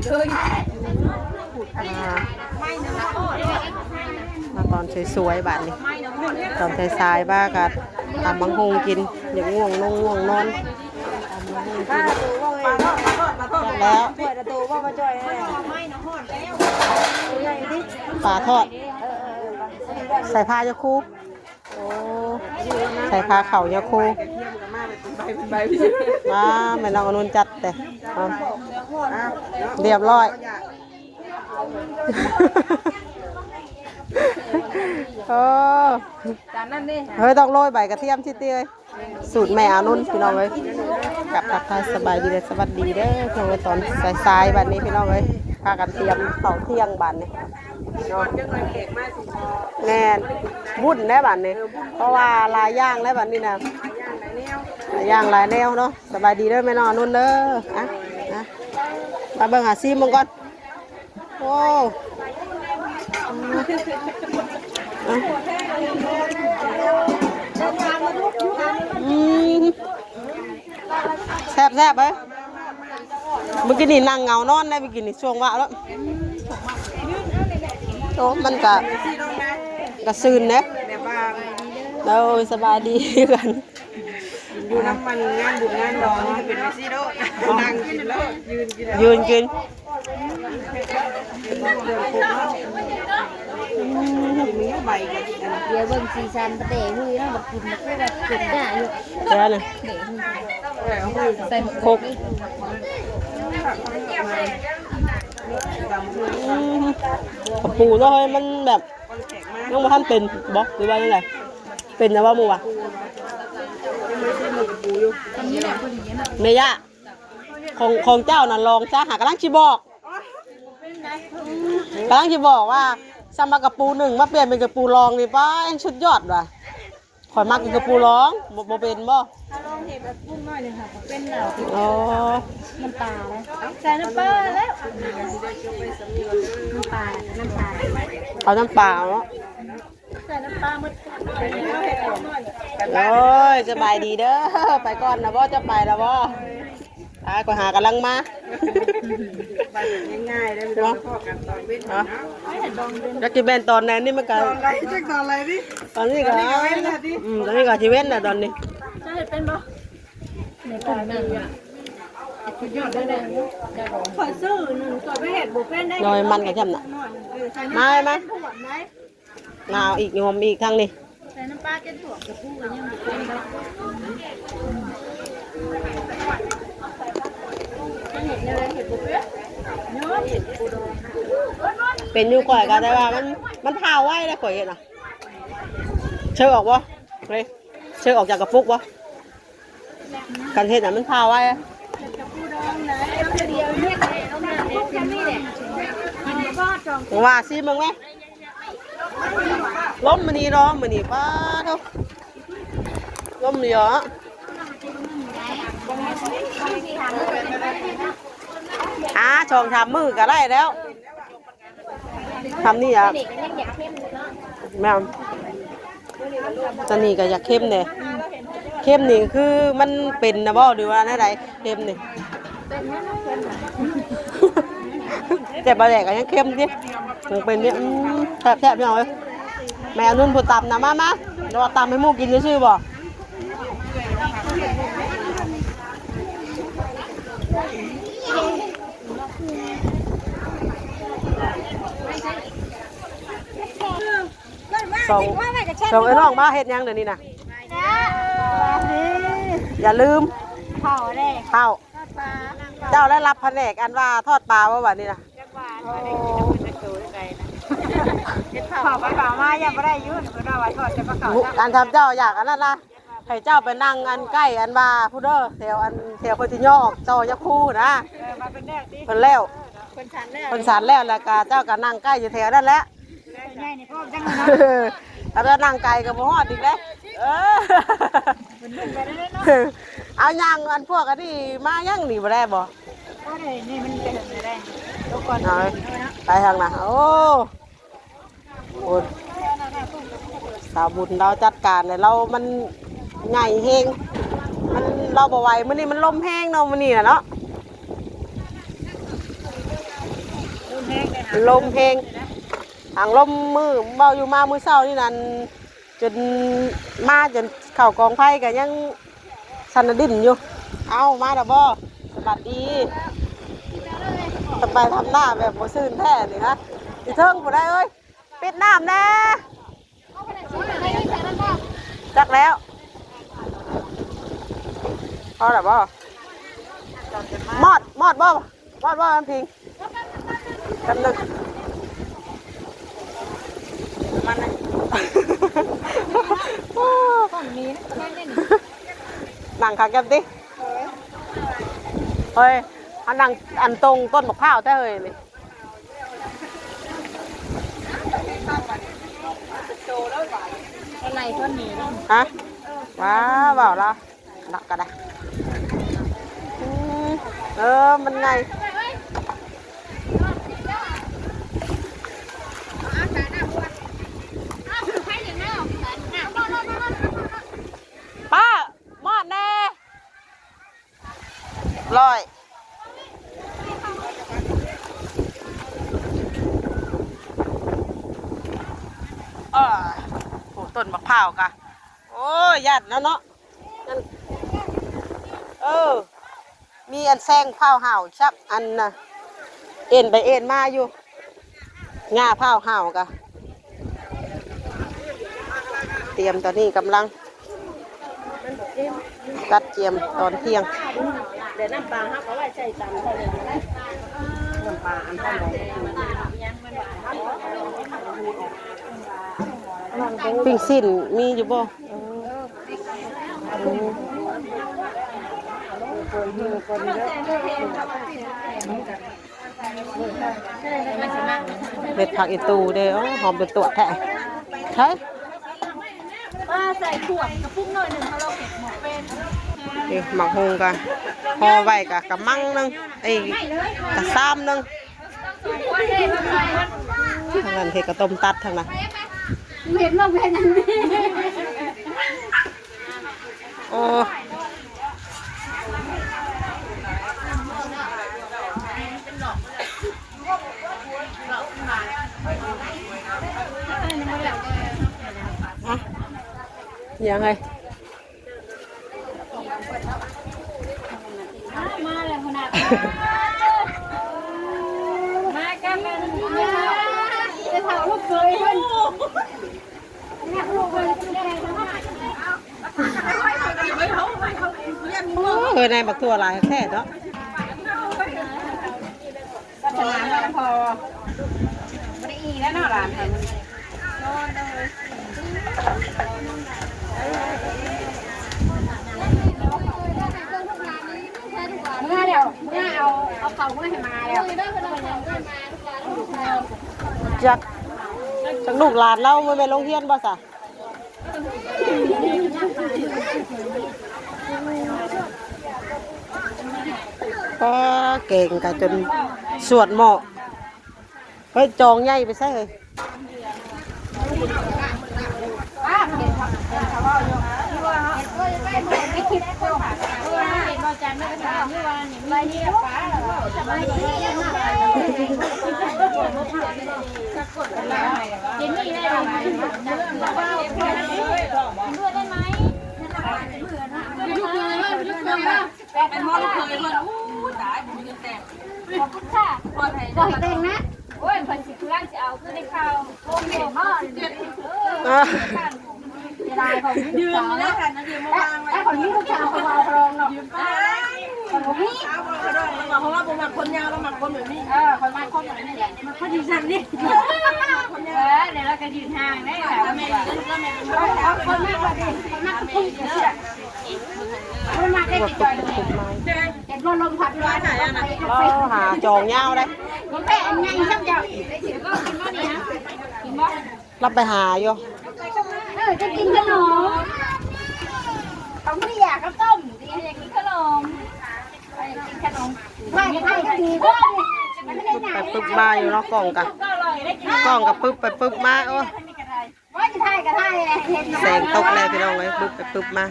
เลยมาตอนสวยๆบาดนี้ตอนสายๆบ้ากัดตำมังหงกินอย่างง่วงนอนแล้วปลาทอดใส่ผ้ายาคูใส่ผ้าเข่ายาคูมาไม่ลองอนุนจัดแต่เรียบร้อยเฮ้ยต้องโรยใบกระเทียมที่เตี้ยสูตรแม่อานุ่นพี่น้องเอ้ยกับทักทายสบายดีเลยสวัสดีเด้อพี่น้องตอนสายๆบัดนี้พี่น้องเอ้ยพากันเตรียมข้าวเที่ยงบัดนี้แน่นวุ่นแน่บัดนี้เพราะว่าลายย่างแล้วบัดนี้นะลายย่างลายแนวเนาะสบายดีเด้อแม่น้องนุ่นเด้อนะมาเบิ่งหาซีมึงก่อนโอ้แซ่บเอ้ยเมื่อกี้นี่นั่งเงานอนได้เมื่อกี้นี่ช่วงว่าแล้วโอ้มันกระซืนเนี่ยเราสบายดีกันอยู่น้ำมันงานบุญงานดองจะเป็นไปซี่โดนั่งกินแล้วยืนกินมีใบกันเดี๋ยวเบิ่งสีสันประเดี๋ยวมือเนาะแบบกินแบบแบบกินได้อยู่แล้วเนี่ยใส่โคกกระปูแล้วมันแบบน้องมาท่านเป็นบล็อกหรือว่าอะไรเป็นนะว่ามูอ่ะเมย่าของเจ้าน่ะลองจ้าหากำลังชิบอกว่าซัมบากระปูหนึ่งมาเปลี่ยนเป็นกระปูรองนี่ป้าชุดยอดว่ะข่อยมักกินกระปูร้องบ่เป็นบ่ถ้าลองเห็ดแบบพุ่งน้อยเลยค่ะเป็นเหล่าอ๋อน้ำปลาแล้วใส่น้ำปลาแล้วน้ำปลาเอาน้ำเปล่าเนาะใส่น้ำปลาหมดโอ้ยสบายดีเด้อไปก่อนนะบ่จะไปแล้วบ่ก็หากำลังมาไปง่ายๆได้ไม่ต้องพอกันตอนเว้นนะแล้วกินแบนตอนนั้นนี่มันก็ตอนไรจักตอนไรดิตอนนี้ก็เว้นนะดิตอนนี้ก็ชีเว้นนะตอนนี้จะเห็ดเป็นบ่ในกลุ่มนั่นอ่ะสุดยอดได้เลยขอซื้อหนึ่งตัวไม่เห็ดบุฟเฟ่ได้ลอยมันกับแคมน่ะมาไหมงาอีกงมอีกครั้งนี้ใส่น้ำปลาแกงถั่วกระพุ้งกันยังบุฟเฟ่ได้เห็ดอะไรเห็ดบุฟเฟ่เนาะเห็ดปูดองเป็นอยู่ก่อยกันได้ว่ามันเผาไว้แล้วก่อยเห็นอ่ะเชื่อออกบ่เลยเชื่อออกจากกระปุกบ่กันเห็นอ่ะมันเผาไว้ว่าซีมึงไหมล้มมันนี่ร้องมันนี่ป้าเท่าล้มเยอะชองทำมือก็ได้แล้วทำนี่อ่ะแม่จะนี่ก็อยากเข้มเนี่ยเข้มนี่คือมันเป็นนะบ่หรือว่าอะไรเข้มนี่แต่บะแหลกก็ยังเข้มดิมันเป็นเนี่ยแทบยังเลยแม่นุ่นผู้ตำนะมาเราตำให้มูกินชื่อบ่ส่งไอ้น้องมาเฮ็ดยังเดี๋ยวนี้นะอย่าลืมเผาเลยเผาเจ้าได้รับแผนกอันว่าทอดปลาว่าวันนี้นะเผาไปเผามายังไม่ได้ยุ่นเพราะว่าทอดจะมาเผาอันทำเจ้าอยากอันนั้นล่ะให้เจ้าไปนั่งอันใกล้อันว่าผู้เด้อแถวคนที่ย่อเจ้ายักคู่นะมาเป็นแรกดิคนแล้ว คนสันแล้วแล้วก็เจ้าก็นั่งใกล้อยู่แถวนั่นแหละง่ายในพ่อจังเลยแล้วก็นั่งไกลกับพ่อดีเลยเอาย่างอันพวกอันนี้มาย่างหนีมาได้บ่ก็ได้นี่มันเป็นอะไรได้ทุกคนไปทางน่ะโอ้บุญสาวบุญเราจัดการเลยเรามันใหญ่เฮงมันเราบ่ไหวมันนี่มันลมแห้งเนาะมันนี่นะเนาะ ลมเพลงหางลมมือเบาอยู่มามือเศร้านี่นั่นจนมาจนเข่ากองไผ่กันยังสันดินอยู่เอามาดับบ่สวัสดีไปทำหน้าแบบโมซื่นแท้นี่นะอีเทิงผู้ใดเอ้ยปิดน้ำแน่จักแล้วพอดับบ่มอดบ่มันพิงจำนึกมันนะนั่งขาแก้มดิเฮ้ยอันนั่งอันตรงต้นมะพร้าวได้เลยนี่อะไรต้นนี้ฮะว้าวเปล่าละหนักกันนะมันไงป้ามอดแน่ลอยโอ้ต้นมะพร้าวกะโอ้ยยัดแล้วเนาะมีอันแซงเผาห่าวชักอันน่ะเอ็นไปเอ็นมาอยู่ง่าเผาห่าวกะเตรียมตอนนี้กำลังตัดเจียมตอนเที่ยงเดี๋ยวน้ำปลาเขาเอาไว้ใส่ตำเขาเลยน้ำปลาอันนั้นปิ้งสิ้นมีอยู่บ่เม็ดผักอีตูเด้อหอมเป็นตัวแท้ใช่ใส่ขวดกระปุกหน่อยหนึ่งเขาเราเก็บหมดเป็นหมักฮงกันพอไว้กะมั่งนึงกะซ้ำนึงทางนั้นเห็ดกระต้มตัดทางนั้นเห็นเราเป็นอย่างนี้โอ้ยังไงมาเลยขนาดมากันเลยจะเผาลูกเคยเพื่อนเนี่ยลูกเพื่อนในบักตัวลายแค่เนาะก็ชนะแล้วพอไม่ได้อีแล้วเนาะหลานเห็นเมื่อเดี๋ยวเมื่อเอาเขาเมื่อให้มาแล้วจากลูกหลานเราไม่ลงเฮียนบ่สะก็เก่งกันจนสวดหมอกเฮ้ยจองใหญ่ไปซะเลยกินนี่ได้ไหมด้วยได้ไหมลูกเลยว่าลูกเลยว่าเป็นมอลูกเลยว่าตายผมยืนแต่ขอบคุณค่ะบอกเองนะโอ้ยคนสิคุร่างจะเอาขึ้นในข่าวโอ้ยมากลายของยืมแล้วกันนะยืมมาวางไว้แต่คนนี้ลูกสาวเขาเอาครองเนาะยืมไปคนนี้เอาครองกระดองแล้วเพราะว่าผมมาคนยาวแล้วมาคนแบบนี้คนมาคนแบบนี้แหละมาคนดีจังนี่เดี๋ยวเราจะยืนห่างได้ค่ะแม่คนมากกว่าดิคนมากกว่าพุ่งเสียคนมากได้จ่อยเห็นว่าลมพัดร้อนหาจองเงาได้ผมแม่อันยังช่างเจ้ากินบ่นี่นะกินบ่รับไปหาอยู่จะกินขนมเขาไม่อยากก็ต้มอยากกินขนมกินขนมไม่ก็ดีด้วยไปปึ๊บมาอยู่เนาะกล่องกับปึ๊บไปปึ๊บมาโอ้ว่าจะถ่ายก็ถ่ายแสงตกเลยพี่น้องเลยปึ๊บไปปึ๊บมา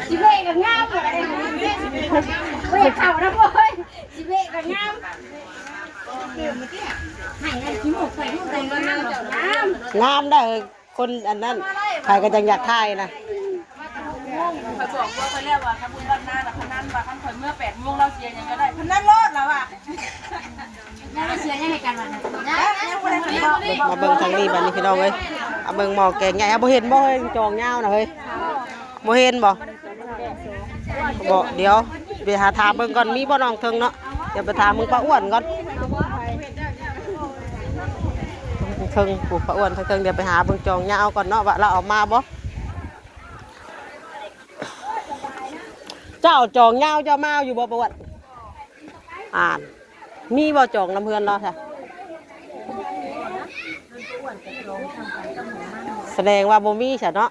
ชีเบกับง่ามเลย เว้ยเข่านะพ่อยสิเว้ยก็งามให้ไอ้ขี้หมูใส่ลูกใส่งามงาม ได้คนอันนั้นใครก็จังอยากทายนะ ไปบอกว่าไปแล้วว่าทำบุญบ้านหน้าพนันว่าขั้นข่อยเมื่อ8 โมงเราเสียยังก็ได้พนันรอดแล้วอ่ะ แล้วเชื่อยังไงกันวะ มาเบิ่งทางนี้บัดนี้พี่น้องเอ้ยเอาเบิ่งหม้อแกงใหญ่เอาบ่เห็นบ่เฮ้ยจองยาวน่ะเฮ้ยบ่เห็นบ่เดี๋ยวไปหาถามเบิ่งก่อนมีบ่น้องเทิงเนาะเดี๋ยวไปถามมึงป้าอ้วนก่อนเทิงปู่ป้าอ้วนเทิงเดี๋ยวไปหาเบิ่งจองยาวก่อนเนาะว่าเราเอามาบ่เจ้าจองยาวเจ้ามาอยู่บ่ป้าอ้วนมีบ่จองน้ำเพื่อนเราค่ะแสดงว่าบ่มีใช่เนาะ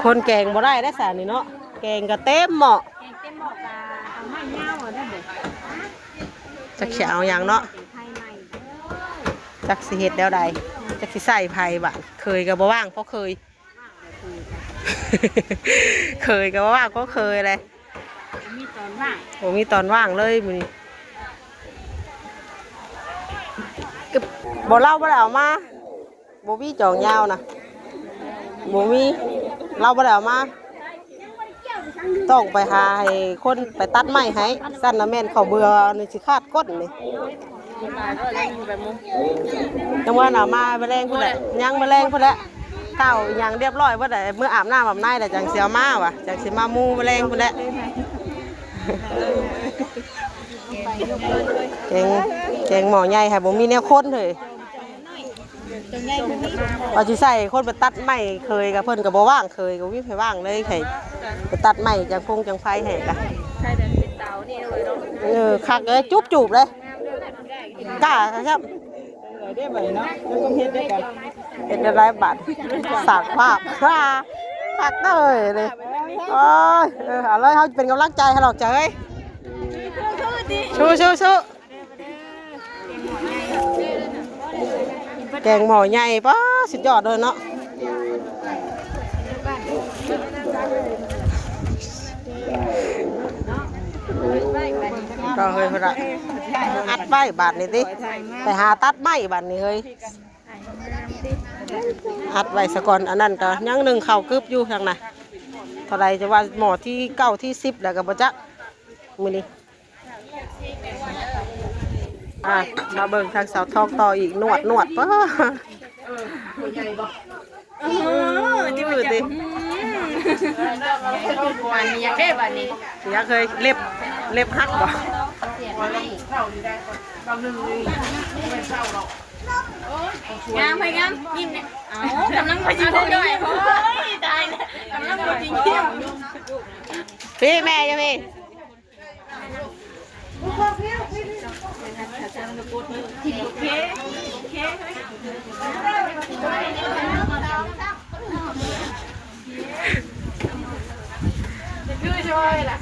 คนแกงบ่ได้ได้สานี่เนาะแกงก็เต็มหม้อจักสิเอาอย่างเนาะจักสิเฮ็ดแล้วใดจักสิใส่ไผบ้านเคยก็บ่ว่างเพราะเคย เคยก็บ่ว่างเพราะเคยเลยผมมีตอนว่างเลยมื้อนี้บ่เล่าบ่ได้เอามาบ่มีจองยาวนะบ่มีเล่าบ่ได้เอามาต้องไปหาให้คนไปตัดไม้ให้สั้นนะแม่นเขาเบื่อนี่สิคาดก้นนี่ยังว่าน่ะมาแมลงพุ่นแหละยังแมลงพุ่นแหละข้าวยังเรียบร้อยบ่ได้เมื่ออาบน้ำอาบในแล้วจังสิเอามาว่ะจังสิมามูแมลงพุ่นแหละแกงหม้อใหญ่ค่ะผมมีแนวค้นเลยเอาจีใส่คนไปตัดไม้เคยกับเพิ่นกับบ่ว่างเคยกับวิ่งไปว่างเลยไข่ไปตัดไม้จังพงจังไฟแห่กันคักเลยจุบจูบเลยกล้าครับเห็นอะไรบาดสากภาพคักเลยโอ้ยอะไรเขาเป็นกำลังใจให้หรอกใจชูแกงหม้อใหญ่ป้าสุดยอดเลยเนาะก็เฮ้ยพระอัดไม้บาทนี่ดิไปหาตัดไม้บาทนี่เฮ้ยอัดไว้สะก่อนอันนั้นก็ยังหนึ่งเข่ากึบอยู่ทางไหนเท่าไรจะว่าหม้อที่9ที่10แล้วก็บ่จักมื้อนี้มาเบิ่งทางสาวทองต่ออีกนวดป้ายืดดิวันนี้อยากได้วันนี้ อยากเคยเล็บหักบ่งามไปงามยิ้มเนี่ยกำลังไปจิ้มด้วยโอ้ยตายเลยกำลังไปจิ้มพี่แม่ยังมีคือช่วยล่ะ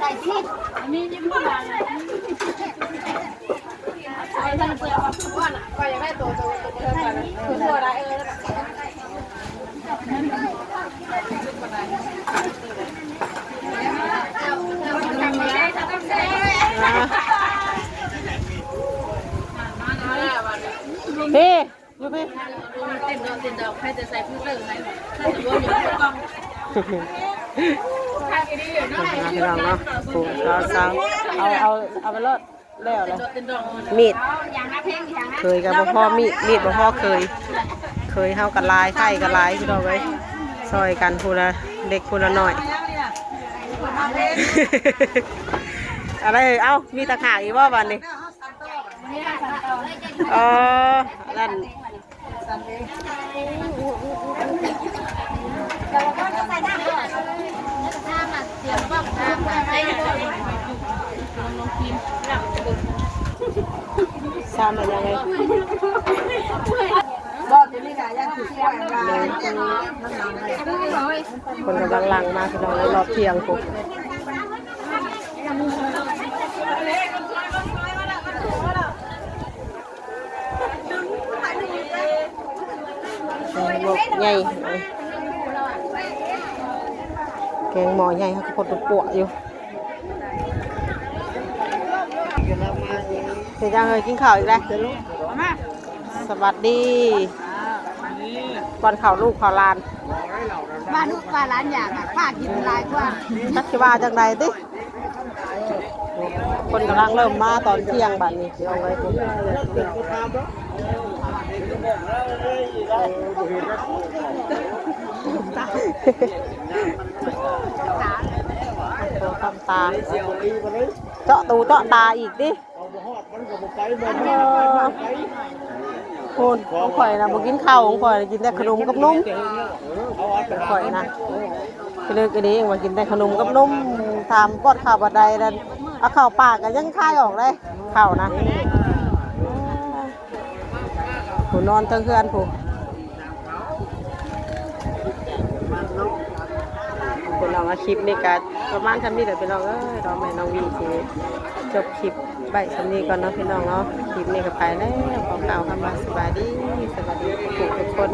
ใส่ที่มียิ้มบ้างไอ้ท่านเปิดความสุขว่าก็อยากได้ตัวเพิ่มกันคือตัวอะไรพี่อยู่พี่เต็มดอกใครจะใส่ผู้เลิกไหมถ้าจะว่าอย่างนี้ต้องพี่น้องเนาะปูสาวเอาไปรถแล้วเลยมีดเคยกับพ่อมีดพ่อเคยเฮากันลายไข่กันลายพี่น้องไว้ซอยกันพูละเด็กพูละหน่อยอะไรเอ้ามีตะขาอีกว่าวันนี้นั่นซ้ำมันยังไงคนกำลังลังมาคือเรารอบเที่ยงปุ๊บ ใหญ่แกงหม้อใหญ่เขาคนตัวปวอยู่เดี๋ยวยังเลยกินข้าวอีกแล้วสวัสดีวันข่าวลูกข่าวลาน บ้านลูกป้าร้านอย่างป้ากินลายกว่า นักขีว่าจังไรติคนกำลังเริ่มมาตอนเที่ยงบัดนี้เอาไว้ผมตัวทำตาเจาะตูเจาะตาอีกดิคนของข่อยนะบ่กินข้าวของข่อยกินแต่ขนมกับนมข่อยนะคือเลิกอันนี้เองว่ากินแต่ขนมกับนมทำป้อนข้าวบัดใดนั่นเอาข้าวปากก็ยังคายออกเลยข้าวนะผู้นอนเทิงเฮือนผู้เป็นน้องอาคลิปนี่ก็ประมาณทำนี่แหละเป็นน้องเราแม่น้องวีสิจบคลิปใบทำนี่ก่อนเนาะพี่น้องเนาะคลิปนี้ก็ไปแล้วขอกล่าวคำว่าสวัสดีทุกคน